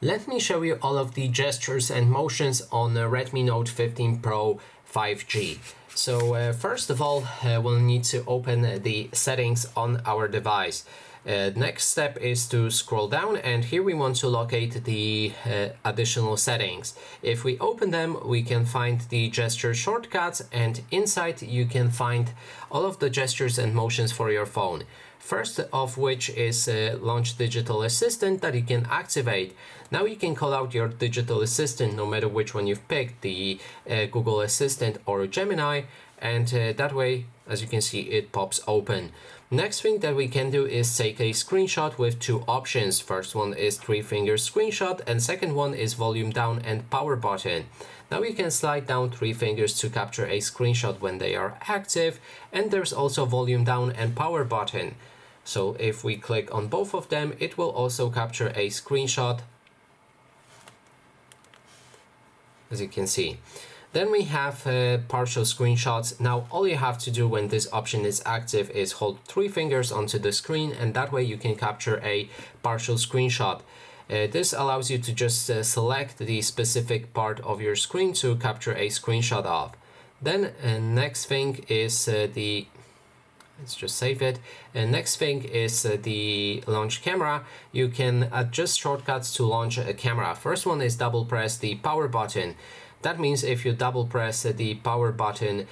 Let me show you all of the gestures and motions on the Redmi Note 15 Pro 5G. So first of all, we'll need to open the settings on our device. Next step is to scroll down, and here we want to locate the additional settings. If we open them, we can find the gesture shortcuts, and inside you can find all of the gestures and motions for your phone. First of which is Launch Digital Assistant that you can activate. Now you can call out your digital assistant no matter which one you've picked, the Google Assistant or Gemini, and that way, as you can see, it pops open. Next thing that we can do is take a screenshot with two options. First one is 3-finger screenshot, and second one is volume down and power button. Now you can slide down 3 fingers to capture a screenshot when they are active, and there's also volume down and power button. So if we click on both of them, it will also capture a screenshot, as you can see. Then we have partial screenshots. Now all you have to do when this option is active is hold 3 fingers onto the screen, and that way you can capture a partial screenshot. This allows you to just select the specific part of your screen to capture a screenshot of. Then next thing is let's just save it. Next thing is the launch camera. You can adjust shortcuts to launch a camera. First one is double press the power button. That means if you double press the power button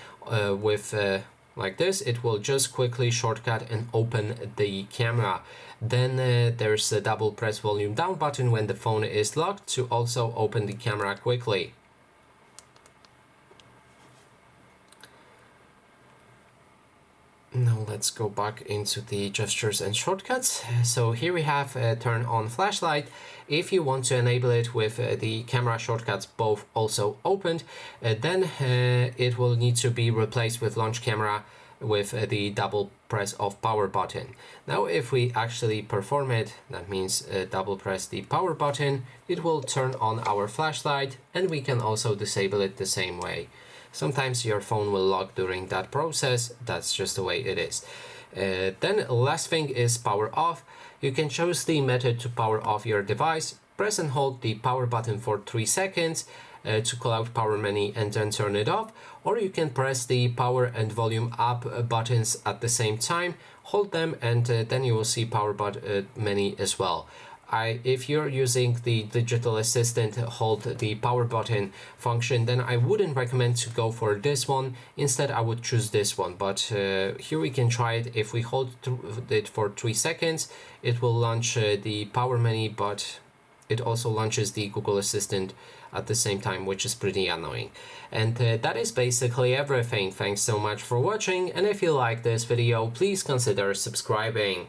like this, it will just quickly shortcut and open the camera. Then there's a double press volume down button when the phone is locked to also open the camera quickly. Now let's go back into the gestures and shortcuts. So here we have turn on flashlight. If you want to enable it with the camera shortcuts both also opened, then it will need to be replaced with launch camera with the double press of power button. Now if we actually perform it, that means double press the power button, it will turn on our flashlight, and we can also disable it the same way. Sometimes your phone will lock during that process. That's just the way it is. Then last thing is power off. You can choose the method to power off your device. Press and hold the power button for 3 seconds to call out power menu and then turn it off. Or you can press the power and volume up buttons at the same time. Hold them, and then you will see power menu as well. If you're using the digital assistant hold the power button function, then I wouldn't recommend to go for this one. Instead, I would choose this one, but here we can try it. If we hold it for 3 seconds, it will launch the power menu, but it also launches the Google Assistant at the same time, which is pretty annoying. And that is basically everything. Thanks so much for watching, and if you like this video, please consider subscribing.